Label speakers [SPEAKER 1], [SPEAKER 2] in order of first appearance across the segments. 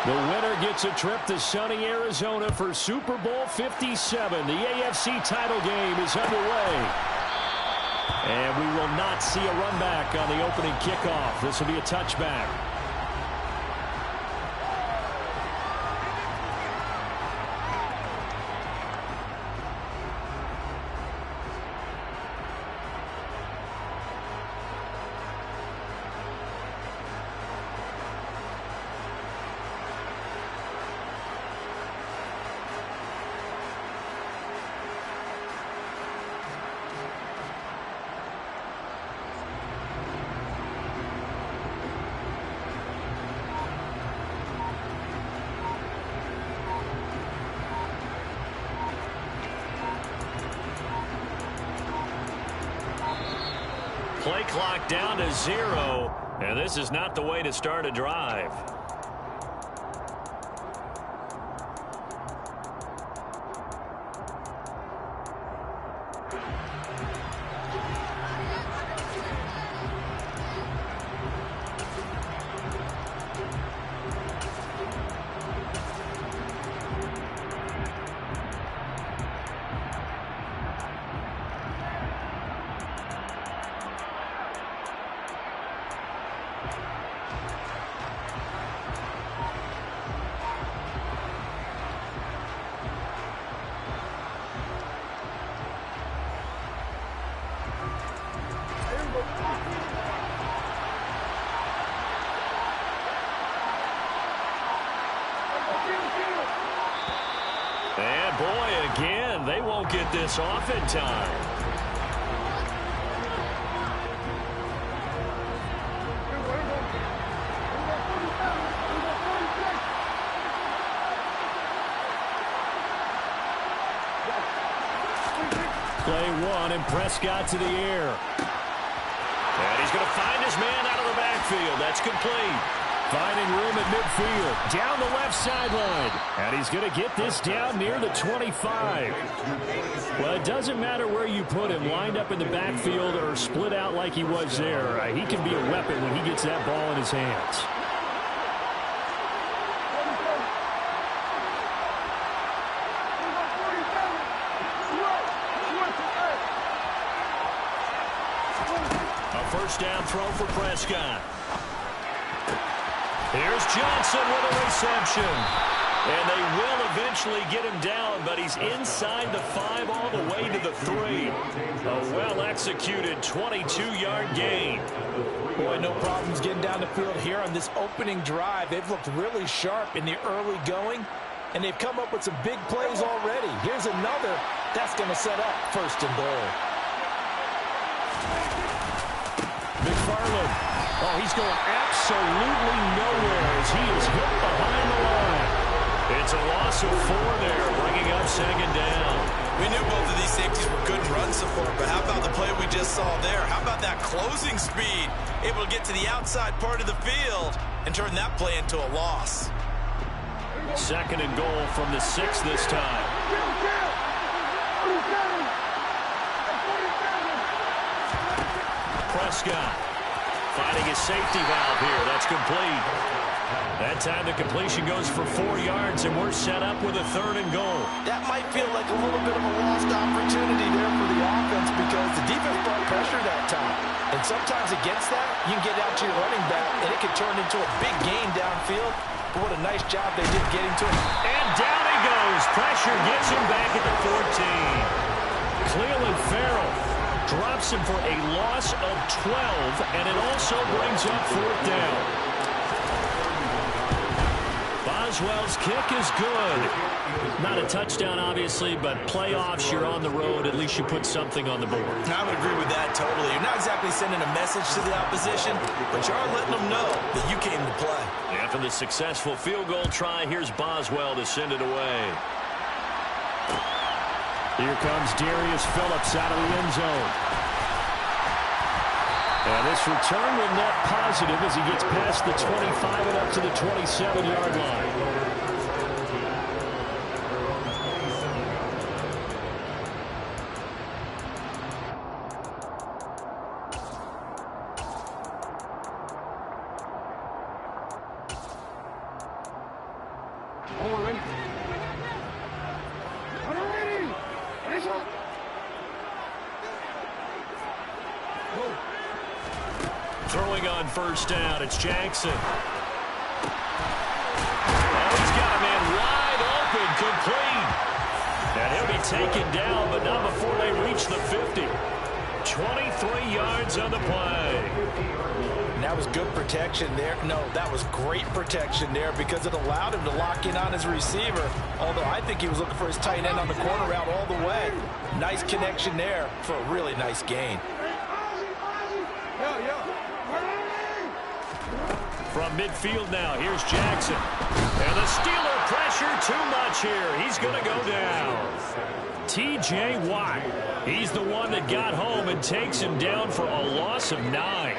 [SPEAKER 1] The winner gets a trip to sunny Arizona for Super Bowl 57. The AFC title game is underway. And we will not see a run back on the opening kickoff. This will be a touchback. Play clock down to 0, and this is not the way to start a drive. And boy, again, they won't get this off in time. Play one, and Prescott to the air. And he's going to find his man out of the backfield. That's complete. Finding room at midfield, down the left sideline. And he's going to get this down near the 25. Well, it doesn't matter where you put him, lined up in the backfield or split out like he was there. He can be a weapon when he gets that ball in his hands. A first down throw for Prescott. Here's Johnson with a reception. And they will eventually get him down, but he's inside the 5 all the way to the 3. A well-executed 22-yard gain.
[SPEAKER 2] Boy, no problems getting down the field here on this opening drive. They've looked really sharp in the early going, and they've come up with some big plays already. Here's another. That's going to set up first and goal.
[SPEAKER 1] McFarland. Oh, he's going absolutely nowhere as he is hit behind the line. It's a loss of 4 there, bringing up second down.
[SPEAKER 3] We knew both of these safeties were good in run support, but how about the play we just saw there? How about that closing speed? Able to get to the outside part of the field and turn that play into a loss.
[SPEAKER 1] Second and goal from the 6 this time. Prescott finding his safety valve here. That's complete. That time the completion goes for 4 yards, and we're set up with a third and goal.
[SPEAKER 2] That might feel like a little bit of a lost opportunity there for the offense because the defense brought pressure that time. And sometimes against that, you can get out to your running back, and it could turn into a big gain downfield. But what a nice job they did getting to him.
[SPEAKER 1] And down he goes. Pressure gets him back at the 14. Cleveland Farrell drops him for a loss of 12, and it also brings up 4th down. Boswell's kick is good. Not a touchdown, obviously, but playoffs, you're on the road. At least you put something on the board.
[SPEAKER 3] I would agree with that totally. You're not exactly sending a message to the opposition, but you are letting them know that you came to play.
[SPEAKER 1] After the successful field goal try, here's Boswell to send it away. Here comes Darius Phillips out of the end zone. And this return will net positive as he gets past the 25 and up to the 27-yard line. Throwing on first down, it's Jackson. Oh, he's got a man wide open, complete. And he'll be taken down, but not before they reach the 50. 23 yards on the play.
[SPEAKER 2] And that was good protection there. No, that was great protection there because it allowed him to lock in on his receiver, although I think he was looking for his tight end on the corner route all the way. Nice connection there for a really nice gain.
[SPEAKER 1] From midfield now, here's Jackson. And the Steeler pressure too much here. He's going to go down. T.J. Watt. He's the one that got home and takes him down for a loss of 9.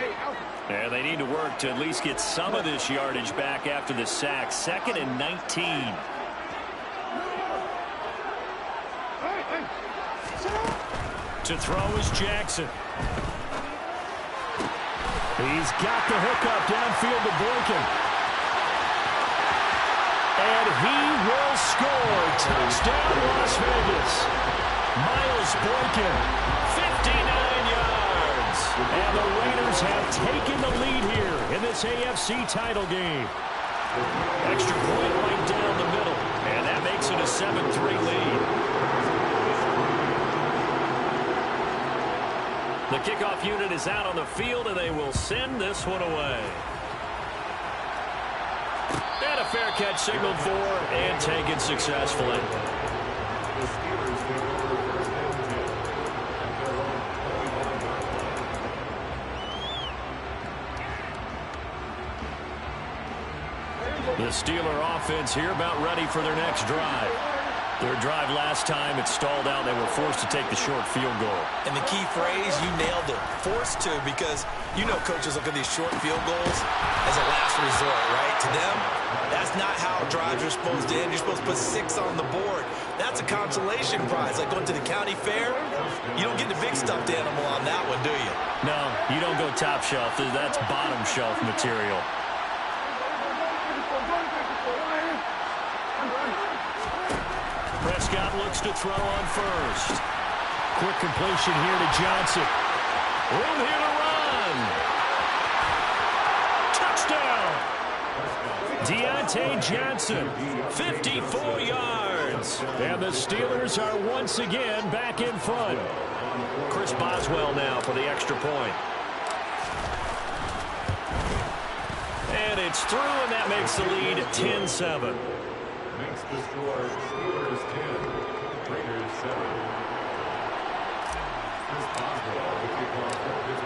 [SPEAKER 1] And they need to work to at least get some of this yardage back after the sack. 2nd and 19. To throw is Jackson. He's got the hookup downfield to Boykin. And he will score. Touchdown, Las Vegas. Miles Boykin, 59 yards. And the Raiders have taken the lead here in this AFC title game. Extra point right down the middle. And that makes it a 7-3 lead. The kickoff unit is out on the field, and they will send this one away. And a fair catch signaled for and taken successfully. The Steeler offense here about ready for their next drive. Their drive last time, it stalled out. They were forced to take the short field goal.
[SPEAKER 3] And the key phrase, you nailed it. Forced to, because you know coaches look at these short field goals as a last resort, right? To them, that's not how drives are supposed to end. You're supposed to put 6 on the board. That's a consolation prize, like going to the county fair. You don't get the big stuffed animal on that one, do you?
[SPEAKER 1] No, you don't go top shelf. That's bottom shelf material. Prescott looks to throw on first. Quick completion here to Johnson. Room here to run. Touchdown. Deontay Johnson, 54 yards. And the Steelers are once again back in front. Chris Boswell now for the extra point. And it's through, and that makes the lead 10-7.
[SPEAKER 4] Makes the score Steelers 10, Raiders 7.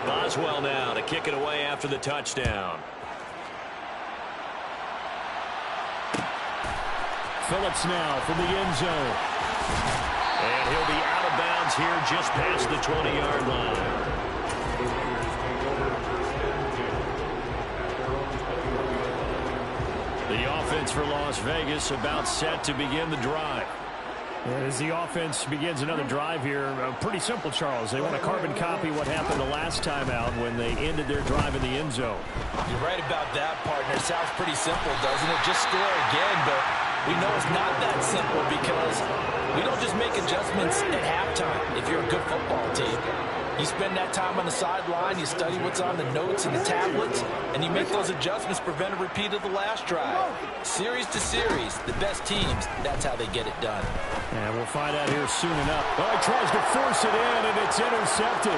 [SPEAKER 1] Boswell now to kick it away after the touchdown. Phillips now from the end zone. And he'll be out of bounds here just past the 20-yard line. The offense for Las Vegas about set to begin the drive. As the offense begins another drive here, pretty simple, Charles. They want to carbon copy what happened the last time out when they ended their drive in the end zone.
[SPEAKER 2] You're right about that, partner. It sounds pretty simple, doesn't it? Just score again, but we know it's not that simple because we don't just make adjustments at halftime if you're a good football team. You spend that time on the sideline, you study what's on the notes and the tablets, and you make those adjustments to prevent a repeat of the last drive. Series to series, the best teams, that's how they get it done.
[SPEAKER 1] And we'll find out here soon enough. Oh, he tries to force it in, and it's intercepted.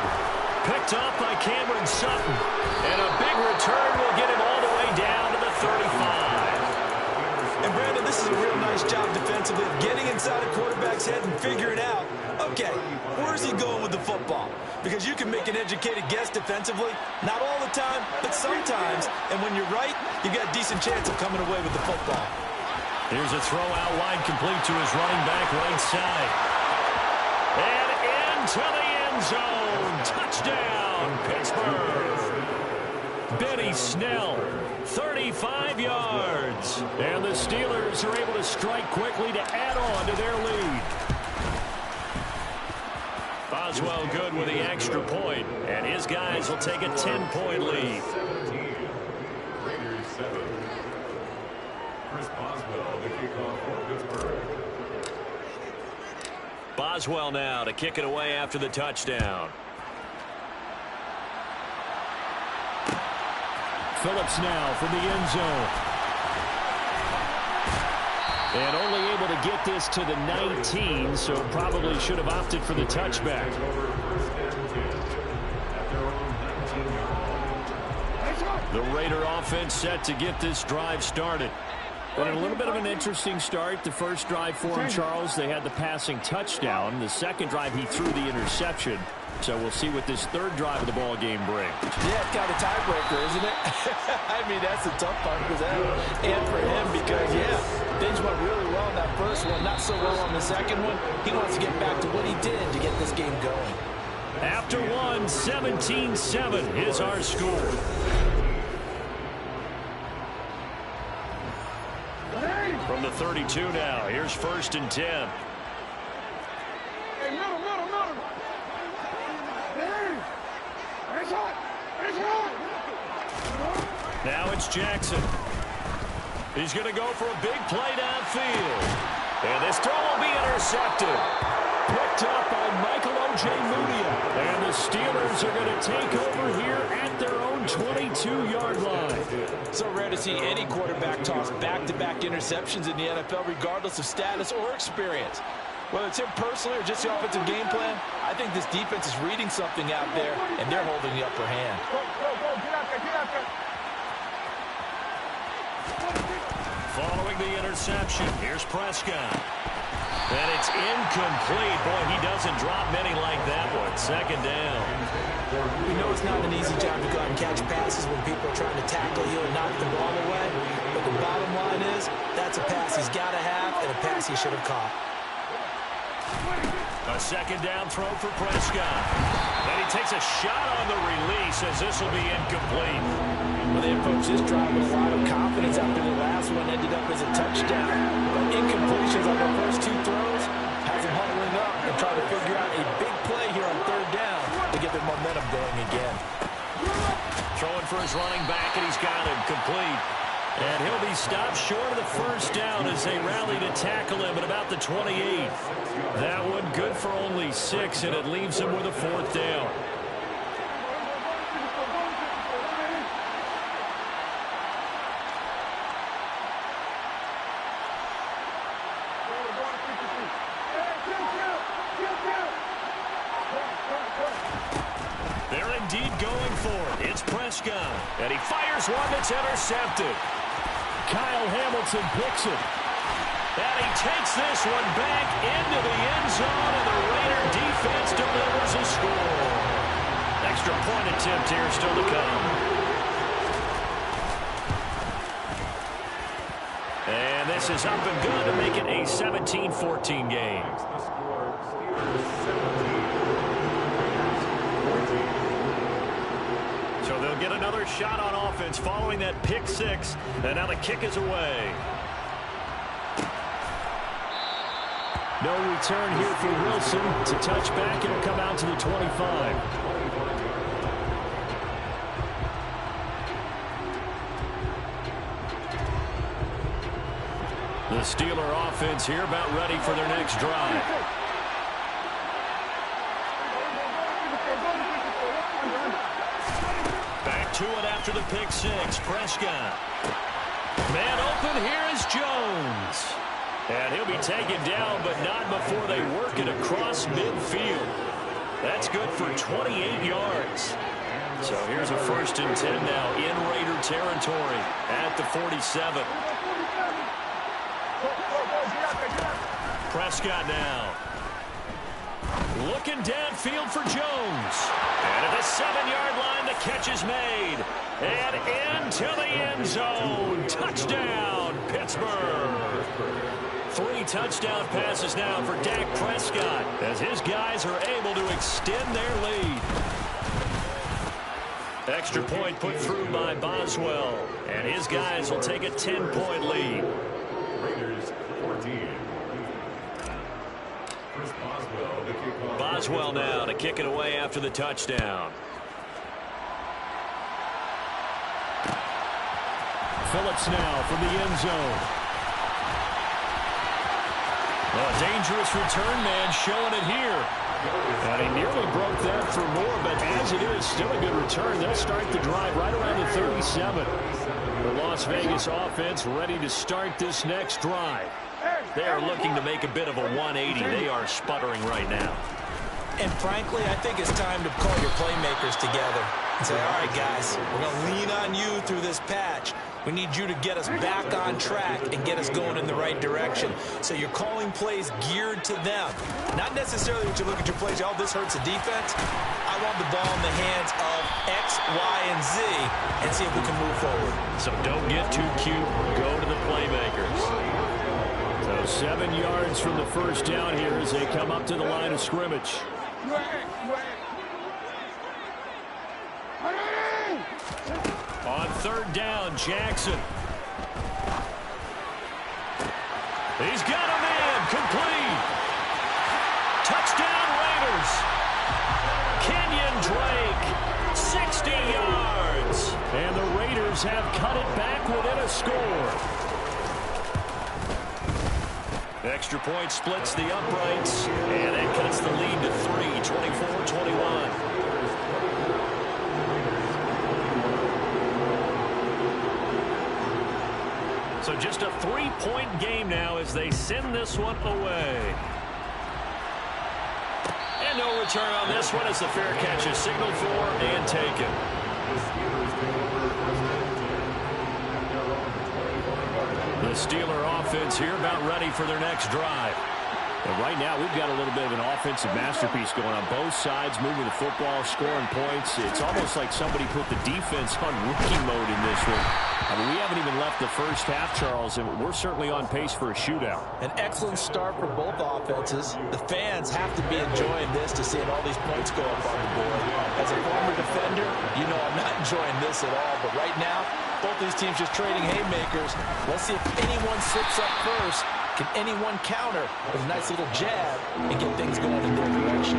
[SPEAKER 1] Picked up by Cameron Sutton. And a big return will get him all the way down to the 35.
[SPEAKER 3] And Brandon, this is a real nice job defensively of getting inside a quarterback's head and figuring out, okay, where's he going with the football? Because you can make an educated guess defensively, not all the time, but sometimes. And when you're right, you've got a decent chance of coming away with the football.
[SPEAKER 1] Here's a throw out wide complete to his running back right side. And into the end zone. Touchdown, Pittsburgh. Benny Snell, 35 yards. And the Steelers are able to strike quickly to add on to their lead. Boswell good with the extra point, and his guys will take a 10-point lead.
[SPEAKER 4] 17, Raiders 7. Chris Boswell. Boswell, the kickoff for Pittsburgh.
[SPEAKER 1] Boswell now to kick it away after the touchdown. Phillips now from the end zone. And only able to get this to the 19, so probably should have opted for the touchback. The Raider offense set to get this drive started. But a little bit of an interesting start. The first drive for him, Charles, they had the passing touchdown. The second drive, he threw the interception. So we'll see what this third drive of the ball game brings.
[SPEAKER 2] Yeah, it's kind of a tiebreaker, isn't it? I mean, that's the tough part for them and for him because, yeah, things went really well in that first one, not so well on the second one. He wants to get back to what he did to get this game going.
[SPEAKER 1] After one, 17-7 is our score. From the 32 now, here's 1st and 10. Now it's Jackson. He's going to go for a big play downfield. And this throw will be intercepted. Picked up by Michael O.J. Mudia. And the Steelers are going to take over here at their own 22-yard line.
[SPEAKER 2] So rare to see any quarterback toss back-to-back interceptions in the NFL, regardless of status or experience. Whether it's him personally or just the offensive game plan, I think this defense is reading something out there, and they're holding the upper hand.
[SPEAKER 1] Following the interception, here's Prescott. And it's incomplete. Boy, he doesn't drop many like that one. 2nd down.
[SPEAKER 2] We know it's not an easy job to go out and catch passes when people are trying to tackle you and knock the ball away. But the bottom line is, that's a pass he's got to have and a pass he should have caught.
[SPEAKER 1] A 2nd down throw for Prescott. And he takes a shot on the release as this will be incomplete.
[SPEAKER 2] Well, they approached this drive with a lot of confidence after the last one ended up as a touchdown. But incompletions on the first 2 throws has them huddling up and trying to figure out a big play here on 3rd down to get their momentum going again.
[SPEAKER 1] Throwing for his running back, and he's got him complete. And he'll be stopped short of the 1st down as they rally to tackle him at about the 28. That one good for only 6, and it leaves him with a 4th down. They're indeed going for it. It's Prescott, and he fires one that's intercepted. Kyle Hamilton picks it. And he takes this one back into the end zone, and the Raider defense delivers a score. Extra point attempt here still to come. And this is up and good to make it a 17-14 game.
[SPEAKER 4] The score, Steelers 17, 14.
[SPEAKER 1] So they'll get another shot on offense following that pick 6, and now the kick is away. No return here for Wilson. To touch back, it'll come out to the 25. The Steeler offense here about ready for their next drive. Back to it after the pick 6. Prescott. Man open, here is Jones. And he'll be taken down, but not before they work it across midfield. That's good for 28 yards. So here's a 1st and 10 now in Raider territory at the 47. Prescott now. Looking downfield for Jones. And at the 7-yard line, the catch is made. And into the end zone. Touchdown, Pittsburgh. 3 touchdown passes now for Dak Prescott as his guys are able to extend their lead. Extra point put through by Boswell, and his guys will take a 10-point lead.
[SPEAKER 4] Raiders 14. Chris Boswell, the kickoff.
[SPEAKER 1] Boswell now to kick it away after the touchdown. Phillips now from the end zone. Dangerous return man showing it here. And he nearly broke that for more, but as it is, still a good return. They'll start the drive right around the 37. The Las Vegas offense ready to start this next drive. They are looking to make a bit of a 180. They are sputtering right now.
[SPEAKER 3] And frankly, I think it's time to call your playmakers together and say, all right, guys, we're going to lean on you through this patch. We need you to get us back on track and get us going in the right direction. So you're calling plays geared to them. Not necessarily that you look at your plays, oh, this hurts the defense. I want the ball in the hands of X, Y, and Z and see if we can move forward.
[SPEAKER 1] So don't get too cute. Go to the playmakers. So 7 yards from the first down here as they come up to the line of scrimmage. On third down, Jackson. He's got a man, complete. Touchdown Raiders. Kenyon Drake, 60 yards. And the Raiders have cut it back within a score. Extra point splits the uprights, and it cuts the lead to 3, 24-21. So just a 3-point game now as they send this one away. And no return on this one as the fair catch is signaled for and taken. The Steeler offense here about ready for their next drive. And right now, we've got a little bit of an offensive masterpiece going on both sides, moving the football, scoring points. It's almost like somebody put the defense on rookie mode in this one. I mean, we haven't even left the first half, Charles, and we're certainly on pace for a shootout.
[SPEAKER 3] An excellent start for both offenses. The fans have to be enjoying this to seeing all these points go up on the board. As a former defender, you know I'm not enjoying this at all. But right now, both these teams just trading haymakers. Let's see if anyone slips up first. Can anyone counter with a nice little jab and get things going in their direction?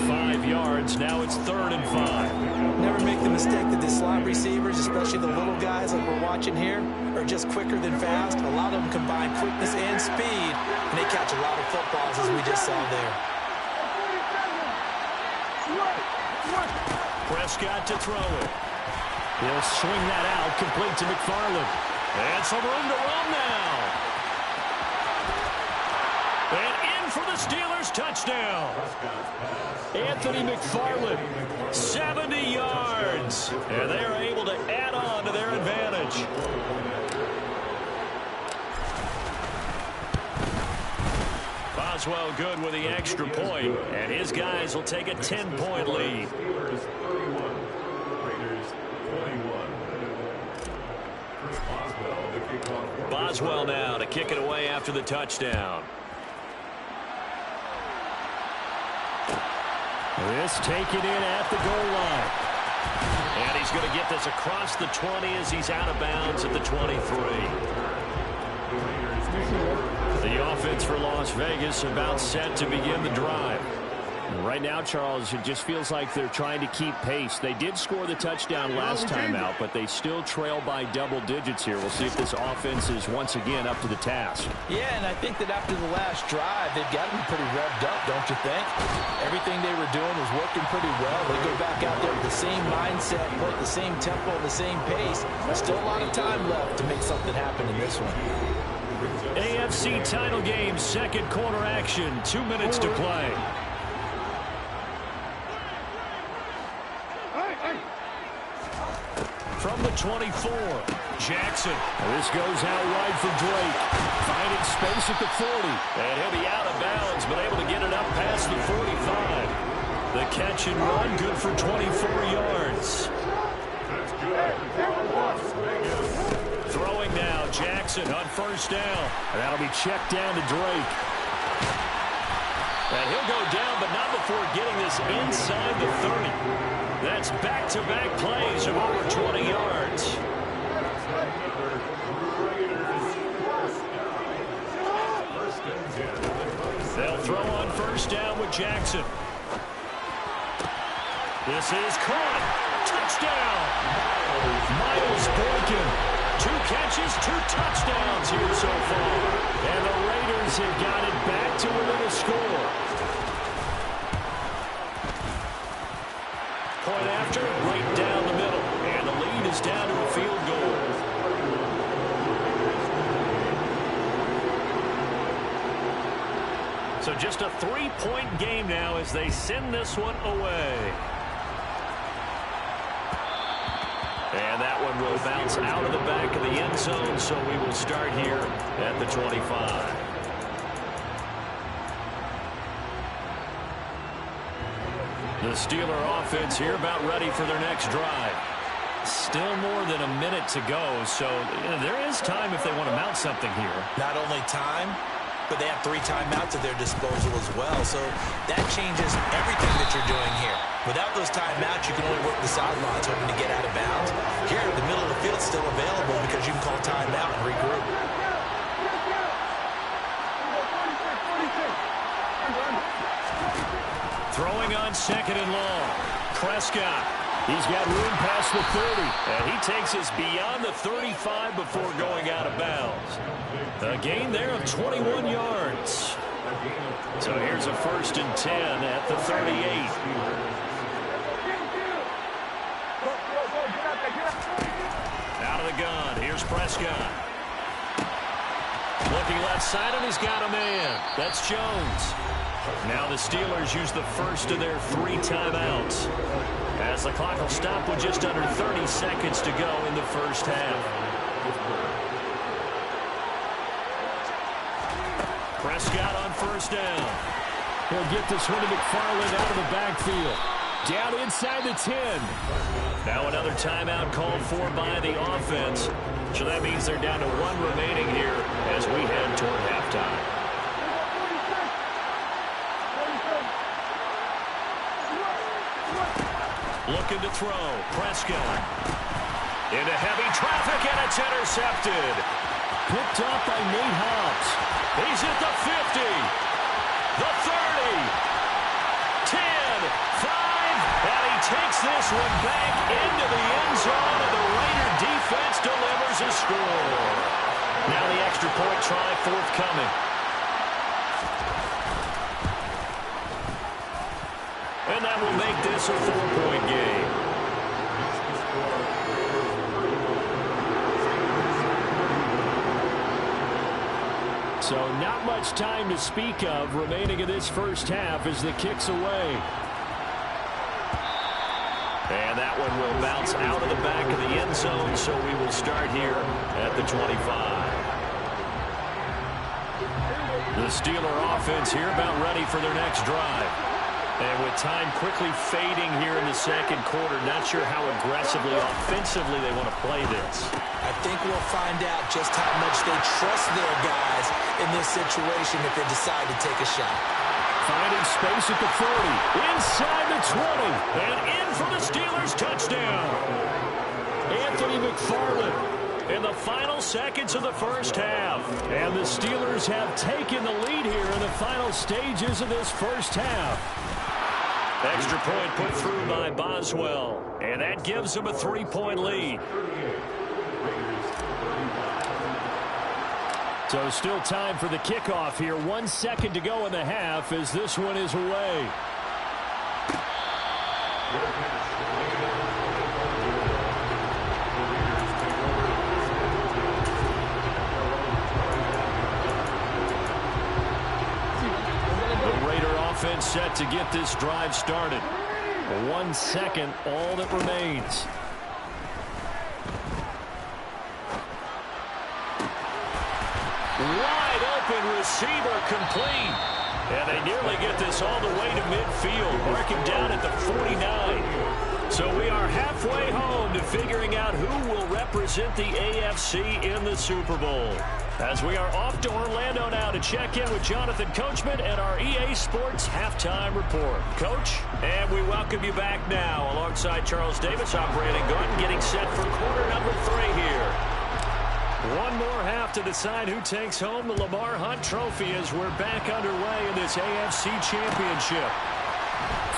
[SPEAKER 1] 5 yards. Now it's 3rd and 5.
[SPEAKER 3] Never make the mistake that the slot receivers, especially the little guys like we're watching here, are just quicker than fast. A lot of them combine quickness and speed, and they catch a lot of footballs as we just saw there.
[SPEAKER 1] Prescott to throw it. He'll swing that out, complete to McFarland. And some room to run now. And in for the Steelers, touchdown. Anthony McFarland, 70 yards. And they are able to add on to their advantage. Boswell good with the extra point, and his guys will take a 10-point lead.
[SPEAKER 4] Steelers 31, Raiders 21. Boswell, the kickoff.
[SPEAKER 1] Boswell now to kick it away after the touchdown. This taken in at the goal line. And he's going to get this across the 20 as he's out of bounds at the 23. The offense for Las Vegas about set to begin the drive. Right now, Charles, it just feels like they're trying to keep pace. They did score the touchdown last time out, but they still trail by double digits here. We'll see if this offense is once again up to the task.
[SPEAKER 3] Yeah, and I think that after the last drive, they've got to be pretty revved up, don't you think? Everything they were doing was working pretty well. They go back out there with the same mindset, play at the same tempo, the same pace. There's still a lot of time left to make something happen in this one.
[SPEAKER 1] AFC title game, second quarter action, 2 minutes to play. From the 24, Jackson. This goes out wide for Drake. Finding space at the 40. And he'll be out of bounds, but able to get it up past the 45. The catch and run, good for 24 yards. Throwing now, Jackson on first down. And that'll be checked down to Drake. And he'll go down, but not before getting this inside the 30. That's back-to-back plays of over 20 yards. They'll throw on first down with Jackson. This is caught. Touchdown. Miles Boykin. 2 catches, 2 touchdowns here so far. And the Raiders have got it back to So just a 3-point game now as they send this one away. And that one will bounce out of the back of the end zone, so we will start here at the 25. The Steeler offense here about ready for their next drive. Still more than a minute to go, so there is time if they want to mount something here.
[SPEAKER 3] Not only time, but they have 3 timeouts at their disposal as well, so that changes everything that you're doing here. Without those timeouts, you can only work the sidelines hoping to get out of bounds. Here, the middle of the field is still available because you can call timeout and regroup.
[SPEAKER 1] Throwing on 2nd and long. Prescott. He's got room past the 30. And he takes us beyond the 35 before going out of bounds. A gain there of 21 yards. So here's a 1st and 10 at the 38. Out of the gun. Here's Prescott. Looking left side, and he's got a man. That's Jones. Now the Steelers use the first of their 3 timeouts, as the clock will stop with just under 30 seconds to go in the first half. Prescott on 1st down. He'll get this one to McFarland out of the backfield. Down inside the 10. Now another timeout called for by the offense. So that means they're down to 1 remaining here as we head toward halftime. Looking to throw. Prescott. Into heavy traffic, and it's intercepted. Picked up by Nate Hobbs. He's at the 50. The 30. 10. 5. And he takes this one back into the end zone, and the Raider defense delivers a score. Now the extra point try forthcoming. And that will make this a 4-point game. So not much time to speak of remaining in this first half as the kick's away. And that one will bounce out of the back of the end zone, so we will start here at the 25. The Steeler offense here about ready for their next drive. And with time quickly fading here in the second quarter, not sure how aggressively, offensively they want to play this.
[SPEAKER 3] I think we'll find out just how much they trust their guys in this situation if they decide to take a shot.
[SPEAKER 1] Finding space at the 40, inside the 20, and in for the Steelers touchdown. Anthony McFarland in the final seconds of the first half. And the Steelers have taken the lead here in the final stages of this first half. Extra point put through by Boswell, and that gives them a 3-point lead. So still time for the kickoff here. 1 second to go in the half as this one is away. Offense set to get this drive started. 1 second, all that remains. Wide open receiver complete. And they nearly get this all the way to midfield, marking down at the 49. So we are halfway home to figuring out who will represent the AFC in the Super Bowl. As we are off to Orlando now to check in with Jonathan Coachman and our EA Sports Halftime Report. Coach, and we welcome you back now. Alongside Charles Davis, I'm Brandon Gordon, getting set for quarter number 3 here. One more half to decide who takes home the Lamar Hunt Trophy as we're back underway in this AFC Championship.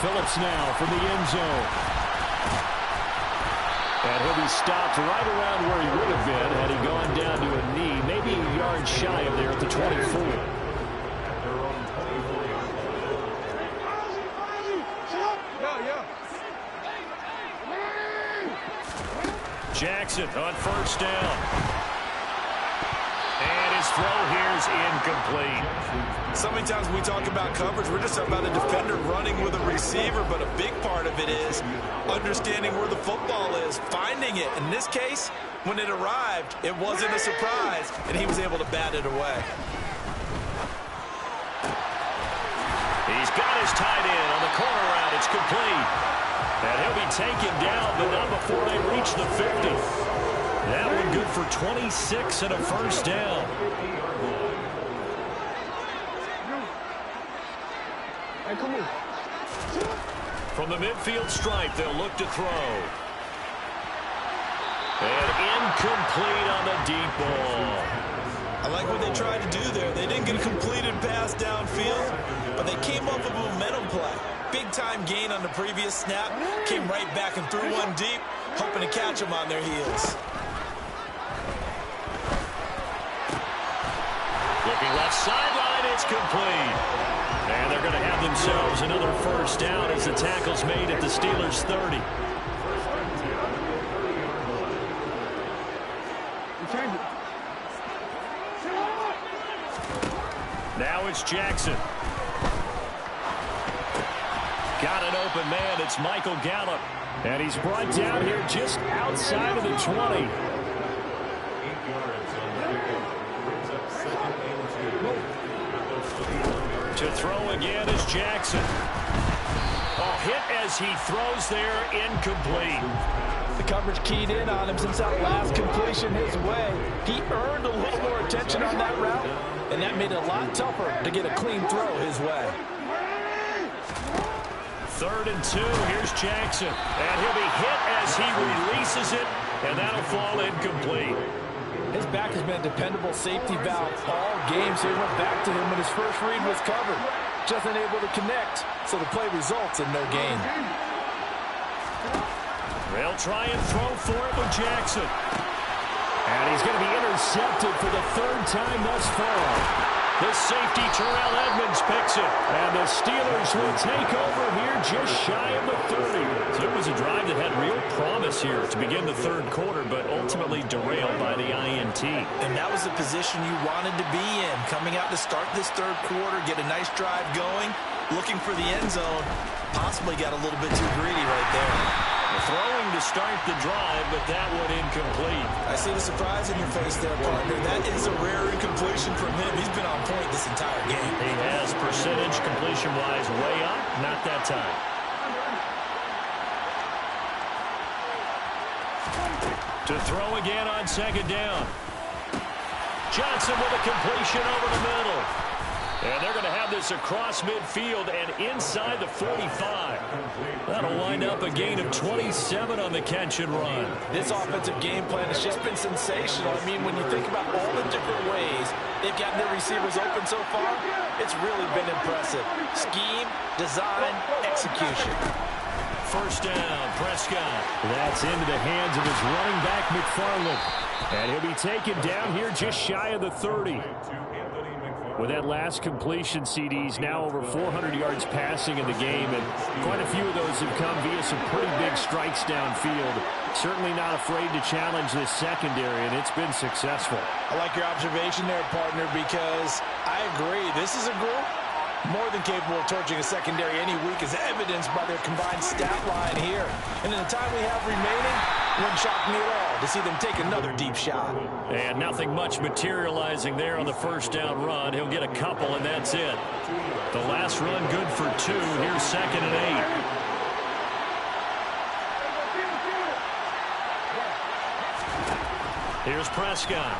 [SPEAKER 1] Phillips now from the end zone. And he'll be stopped right around where he would have been had he gone down to a knee, maybe a yard shy of there at the 24. Jackson on 1st down. And his throw here is incomplete.
[SPEAKER 3] So many times when we talk about coverage, we're just talking about a defender running with a receiver, but a big part of it is understanding where the football is, finding it. In this case, when it arrived, it wasn't a surprise, and he was able to bat it away.
[SPEAKER 1] He's got his tight end on the corner route. It's complete. And he'll be taken down, but not before they reach the 50. That one good for 26 and a first down. From the midfield stripe, they'll look to throw. And incomplete on the deep ball.
[SPEAKER 3] I like what they tried to do there. They didn't get a completed pass downfield, but they came up with a momentum play. Big-time gain on the previous snap. Came right back and threw one deep, hoping to catch them on their heels.
[SPEAKER 1] Looking left sideline, it's complete. And they're going to have themselves another first down as the tackle's made at the Steelers' 30. Now it's Jackson. Got an open man. It's Michael Gallup. And he's brought down here just outside of the 20.
[SPEAKER 4] 8 yards on the pickup. Brings up 2nd and 2.
[SPEAKER 1] To throw again is Jackson. Hit as he throws there, incomplete.
[SPEAKER 2] The coverage keyed in on him since that last completion his way. He earned a little more attention on that route, and that made it a lot tougher to get a clean throw his way.
[SPEAKER 1] 3rd and 2. Here's Jackson. And he'll be hit as he releases it, and that'll fall incomplete.
[SPEAKER 2] His back has been a dependable safety valve all game, so he went back to him when his first read was covered. Just unable to connect, so the play results in no gain.
[SPEAKER 1] They'll try and throw for it with Jackson. And he's going to be intercepted for the 3rd time thus far. The safety, Terrell Edmunds, picks it. And the Steelers will take over here just shy of the 30. So it was a drive that had real promise here to begin the 3rd quarter, but ultimately derailed by the INT.
[SPEAKER 3] And that was the position you wanted to be in. Coming out to start this 3rd quarter, get a nice drive going, looking for the end zone. Possibly got a little bit too greedy right there.
[SPEAKER 1] Throwing to start the drive, but that one incomplete.
[SPEAKER 3] I see the surprise in your face there, partner. That is a rare incompletion from him. He's been on point this entire game.
[SPEAKER 1] He has percentage completion-wise way up. Not that time. To throw again on 2nd down. Johnson with a completion over the middle. And they're going to have this across midfield and inside the 45. That'll wind up a gain of 27 on the catch and run.
[SPEAKER 2] This offensive game plan has just been sensational. I mean, when you think about all the different ways they've gotten their receivers open so far, it's really been impressive. Scheme, design, execution.
[SPEAKER 1] First down, Prescott. That's into the hands of his running back, McFarland. And he'll be taken down here just shy of the 30. With that last completion, CD's now over 400 yards passing in the game, and quite a few of those have come via some pretty big strikes downfield. Certainly not afraid to challenge this secondary, and it's been successful.
[SPEAKER 2] I like your observation there, partner, because I agree. This is a group more than capable of torching a secondary any week, as evidenced by their combined stat line here. And in the time we have remaining, it wouldn't shock me at all to see them take another deep shot.
[SPEAKER 1] And nothing much materializing there on the first down run. He'll get a couple, and that's it. The last run good for 2. Here's 2nd and 8. Here's Prescott.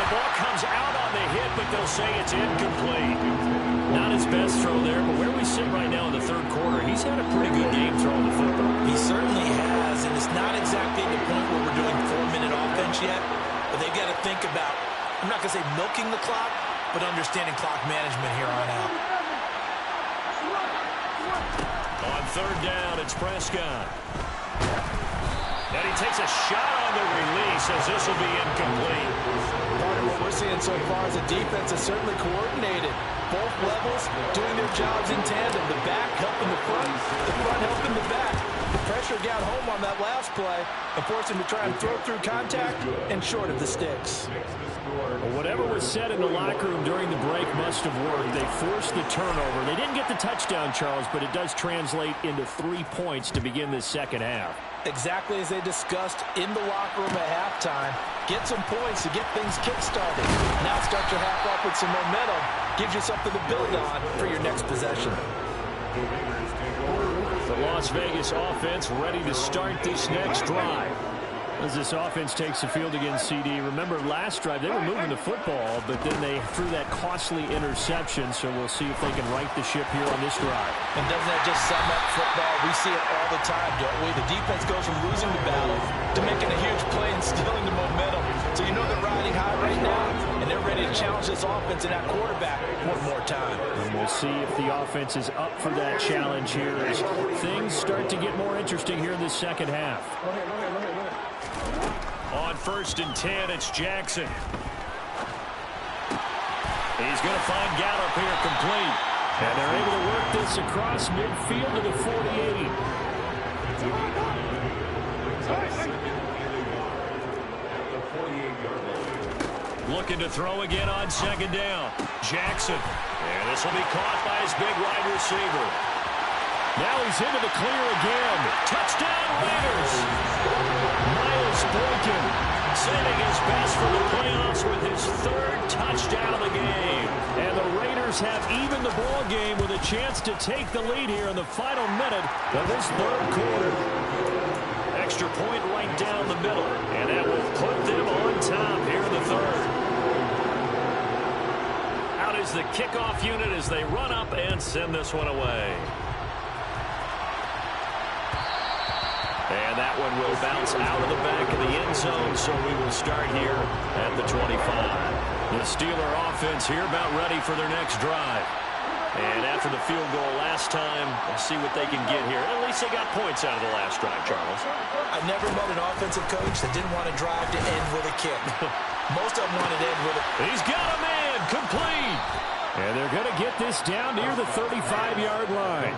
[SPEAKER 1] The ball comes out on the hit, but they'll say it's incomplete. Not his best throw there, but where we sit right now in the 3rd quarter, he's had a pretty good game throwing the football.
[SPEAKER 3] He certainly has, and it's not exactly the point where we're doing 4-minute offense yet, but they've got to think about, I'm not going to say milking the clock, but understanding clock management here on out.
[SPEAKER 1] On 3rd down, it's Prescott. And he takes a shot on the release as this will be incomplete.
[SPEAKER 2] Part of what we're seeing so far is the defense is certainly coordinated. Both levels doing their jobs in tandem. The back helping the front helping the back. The pressure got home on that last play and forced him to try and throw through contact and short of the sticks.
[SPEAKER 1] Well, whatever was said in the locker room during the break must have worked. They forced the turnover. They didn't get the touchdown, Charles, but it does translate into 3 points to begin this second half.
[SPEAKER 2] Exactly as they discussed in the locker room at halftime. Get some points to get things kick-started. Now start your half off with some momentum. Gives you something to build on for your next possession.
[SPEAKER 1] The Las Vegas offense ready to start this next drive. As this offense takes the field against CD. Remember, last drive, they were moving the football, but then they threw that costly interception, so we'll see if they can right the ship here on this drive.
[SPEAKER 2] And doesn't that just sum up football? We see it all the time, don't we? The defense goes from losing the battle to making a huge play and stealing the momentum. So you know they're riding high right now, and they're ready to challenge this offense and that quarterback one more time.
[SPEAKER 1] And we'll see if the offense is up for that challenge here as things start to get more interesting here in this second half. On 1st and 10, it's Jackson. He's going to find Gallup here complete. And they're able to work this across midfield to the 48. Looking to throw again on 2nd down. Jackson. And this will be caught by his big wide receiver. Now he's into the clear again. Touchdown, Raiders. Miles Boykin saving his best for the playoffs with his 3rd touchdown of the game. And the Raiders have evened the ball game with a chance to take the lead here in the final minute of this 3rd quarter. Extra point right down the middle. And that will put them on top here in the 3rd. Out is the kickoff unit as they run up and send this one away. And that one will bounce out of the back of the end zone, so we will start here at the 25. The Steeler offense here about ready for their next drive. And after the field goal last time, we'll see what they can get here. At least they got points out of the last drive, Charles.
[SPEAKER 2] I've never met an offensive coach that didn't want to drive to end with a kick. Most of them wanted to end with a...
[SPEAKER 1] He's got a man complete. And they're going to get this down near the 35-yard line.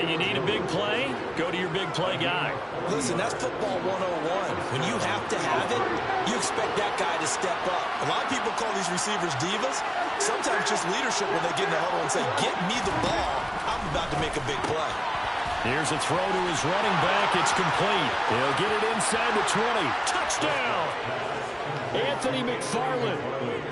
[SPEAKER 1] And you need a big play? Go to your big play guy.
[SPEAKER 2] Listen, that's football 101. When you have to have it, you expect that guy to step up. A lot of people call these receivers divas. Sometimes just leadership when they get in the huddle and say, get me the ball. I'm about to make a big play.
[SPEAKER 1] Here's a throw to his running back. It's complete. He'll get it inside the 20. Touchdown! Anthony McFarland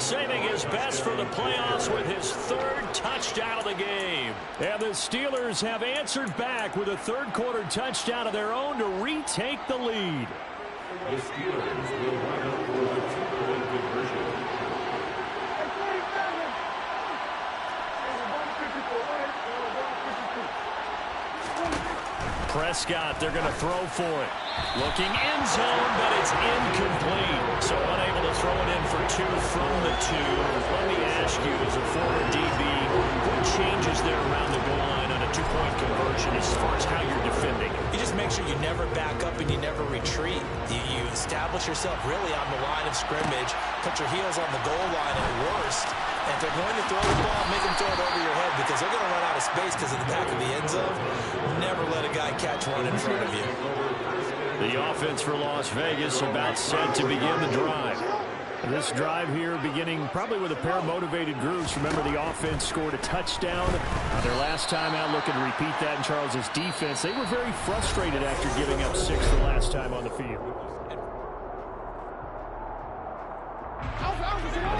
[SPEAKER 1] saving his best for the playoffs with his 3rd touchdown of the game. And the Steelers have answered back with a 3rd quarter touchdown of their own to retake the lead.
[SPEAKER 4] The Steelers will line up for the 2-point conversion.
[SPEAKER 1] Prescott, they're going to throw for it. Looking end zone, but it's incomplete. So unable to throw it in for 2 from the 2. Let me ask you, as a former DB, what changes there around the goal line on a 2-point conversion as far as how you're defending?
[SPEAKER 2] You just make sure you never back up and you never retreat. You establish yourself really on the line of scrimmage, put your heels on the goal line at worst. And if they're going to throw the ball, make them throw it over your head because they're going to run out of space because of the back of the end zone. Never let a guy catch one in front of you.
[SPEAKER 1] The offense for Las Vegas about set to begin the drive. This drive here beginning probably with a pair of motivated groups. Remember, the offense scored a touchdown their last time out. Looking to repeat that in Charles's defense. They were very frustrated after giving up 6 the last time on the field.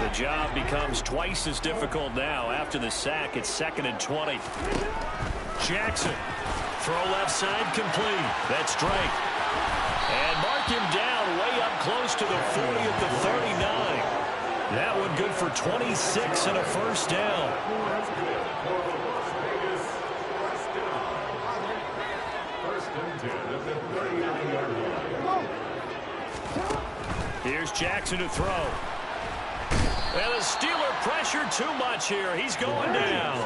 [SPEAKER 1] The job becomes twice as difficult now after the sack. It's 2nd and 20. Jackson, throw left side complete. That's Drake. And mark him down way up close to the 40 at the 39. That one good for 26 and a 1st down. Here's Jackson to throw. And the Steeler pressure too much here. He's going down.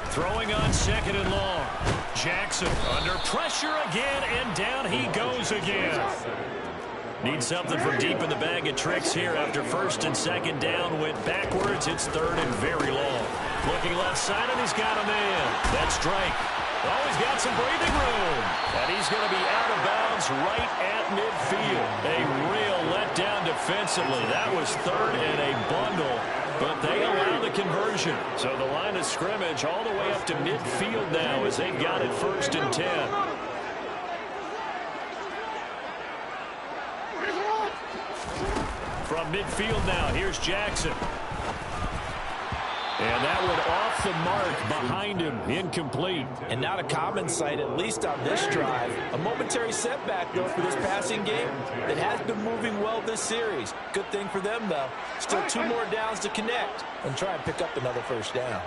[SPEAKER 1] Throwing on 2nd and long. Jackson under pressure again, and down he goes again. Need something from deep in the bag of tricks here after first and second down went backwards. It's third and very long. Looking left side, and he's got a man. That's Drake. Oh, he's got some breathing room. And he's going to be out of bounds right at midfield. A real letdown defensively. That was third and a bundle, but they allow the conversion. So the line of scrimmage all the way up to midfield now as they've got it first and 10. From midfield now, here's Jackson. And that one off the mark behind him, incomplete.
[SPEAKER 2] And not a common sight, at least on this drive. A momentary setback, though, for this passing game that has been moving well this series. Good thing for them, though. Still 2 more downs to connect and try and pick up another first down.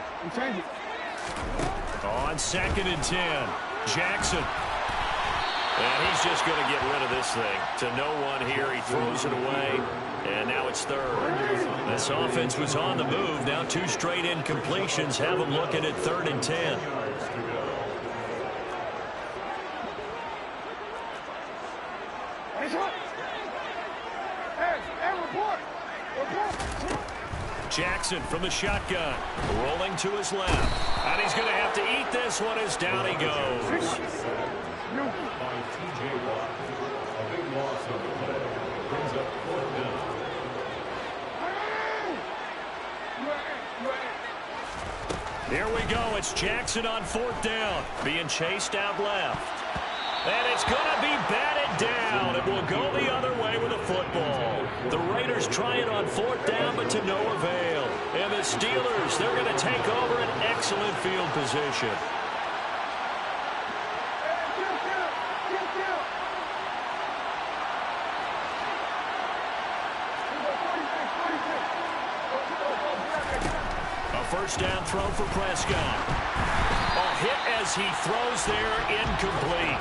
[SPEAKER 1] On second and 10, Jackson. And he's just going to get rid of this thing. To no one here, he throws it away. And now it's third. This offense was on the move. Now 2 straight incompletions have them looking at third and 10. Jackson from the shotgun. Rolling to his left. And he's going to have to eat this one as down he goes.
[SPEAKER 4] By T.J. Watt. A big loss on the play. Brings up 4th down.
[SPEAKER 1] Here we go. It's Jackson on 4th down. Being chased out left. And it's going to be batted down. It will go the other way with a football. The Raiders try it on 4th down, but to no avail. And the Steelers, they're going to take over an excellent field position. First down throw for Prescott. A hit as he throws there, incomplete.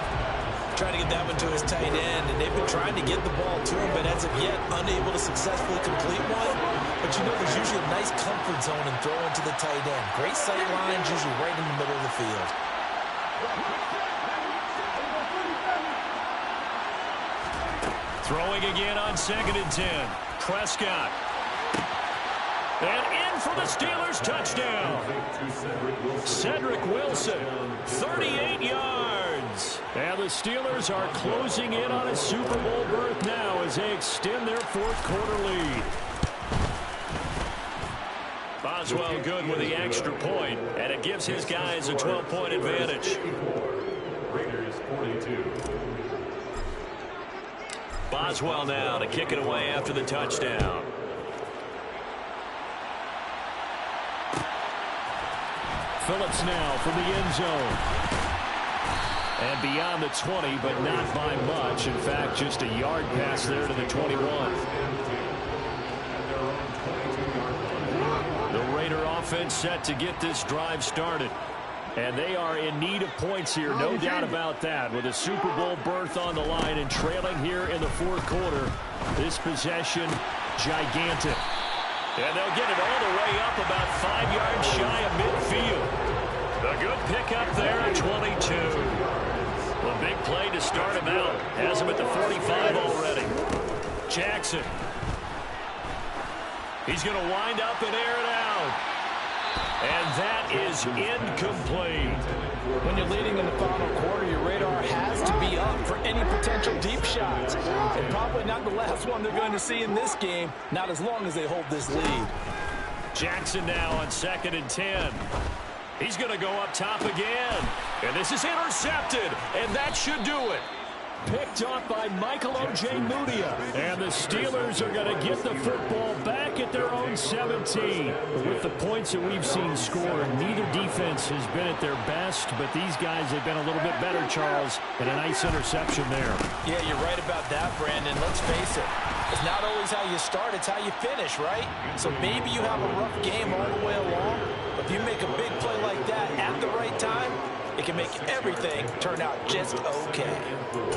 [SPEAKER 2] Trying to get that one to his tight end, and they've been trying to get the ball to him, but as of yet, unable to successfully complete one. But you know, there's usually a nice comfort zone in throwing to the tight end. Great sight lines, usually right in the middle of the field.
[SPEAKER 1] Throwing again on second and 10. Prescott. And in for the Steelers, touchdown. Cedric Wilson, 38 yards. And the Steelers are closing in on a Super Bowl berth now as they extend their 4th quarter lead. Boswell good with the extra point, and it gives his guys a 12-point advantage.
[SPEAKER 4] Raiders 42.
[SPEAKER 1] Boswell now to kick it away after the touchdown. Phillips now from the end zone. And beyond the 20, but not by much. In fact, just a yard pass there to the 21. The Raider offense set to get this drive started. And they are in need of points here, no doubt about that. With a Super Bowl berth on the line and trailing here in the 4th quarter. This possession, gigantic. And they'll get it all the way up about 5 yards shy of midfield. A good pickup there at 22. A big play to start him out. Has him at the 45 already. Jackson. He's going to wind up and air it out. And that is incomplete.
[SPEAKER 2] When you're leading in the final quarter, your radar has to be up for any potential deep shots. And probably not the last one they're going to see in this game, not as long as they hold this lead.
[SPEAKER 1] Jackson now on second and 10. He's going to go up top again. And this is intercepted, and that should do it. Picked off by Michael Ojemudia. And the Steelers are going to get the football back at their own 17. With the points that we've seen scored, neither defense has been at their best, but these guys have been a little bit better, Charles, and a nice interception there.
[SPEAKER 2] Yeah, you're right about that, Brandon. Let's face it. It's not always how you start, it's how you finish, right? So maybe you have a rough game all the way along, but if you make a big play like that at the right time, it can make everything turn out just okay.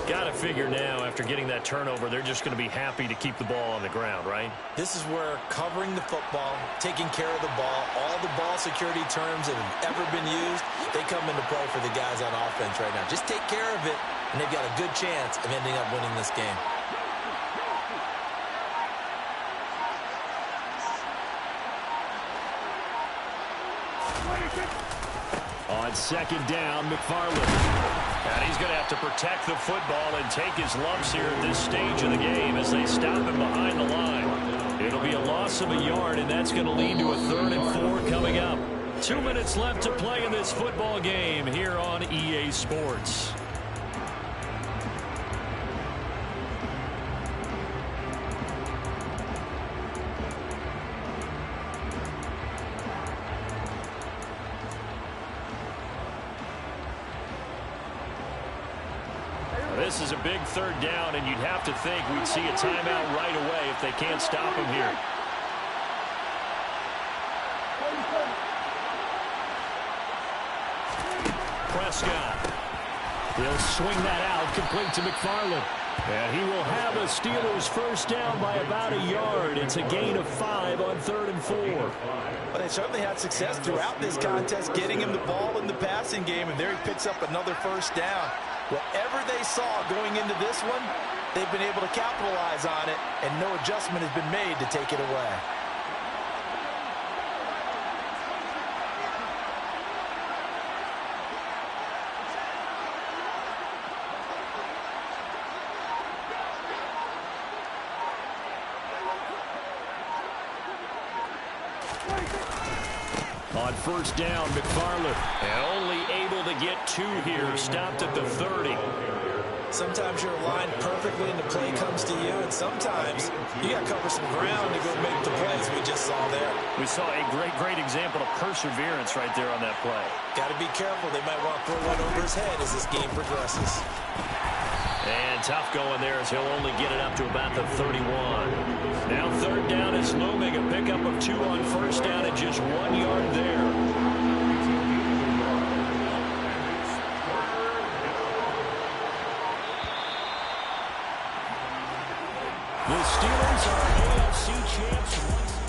[SPEAKER 1] Got to figure now, after getting that turnover, they're just going to be happy to keep the ball on the ground, right?
[SPEAKER 3] This is where covering the football, taking care of the ball, all the ball security terms that have ever been used, they come into play for the guys on offense right now. Just take care of it, and they've got a good chance of ending up winning this game.
[SPEAKER 1] On second down, McFarland. And he's going to have to protect the football and take his lumps here at this stage of the game as they stop him behind the line. It'll be a loss of a yard, and that's going to lead to a 3rd and 4 coming up. 2 minutes left to play in this football game here on EA Sports. This is a big 3rd down, and you'd have to think we'd see a timeout right away if they can't stop him here. Prescott. He'll swing that out, complete to McFarland. And he will have a Steelers first down by about a yard. It's a gain of 5 on 3rd and 4.
[SPEAKER 2] But they certainly had success throughout this contest, getting him the ball in the passing game, and there he picks up another first down. Whatever they saw going into this one, they've been able to capitalize on it, and no adjustment has been made to take it away.
[SPEAKER 1] On first down, McFarland, and only able to get 2 here, stopped at the 30.
[SPEAKER 3] Sometimes you're aligned perfectly and the play comes to you, and sometimes you got to cover some ground to go make the plays we just saw there.
[SPEAKER 1] We saw a great example of perseverance right there on that play.
[SPEAKER 3] Got to be careful. They might want to throw one over his head as this game progresses.
[SPEAKER 1] And tough going there as he'll only get it up to about the 31. Now 3rd down is looming, a pickup of 2 on first down and just 1 yard there. The Steelers are AFC champs once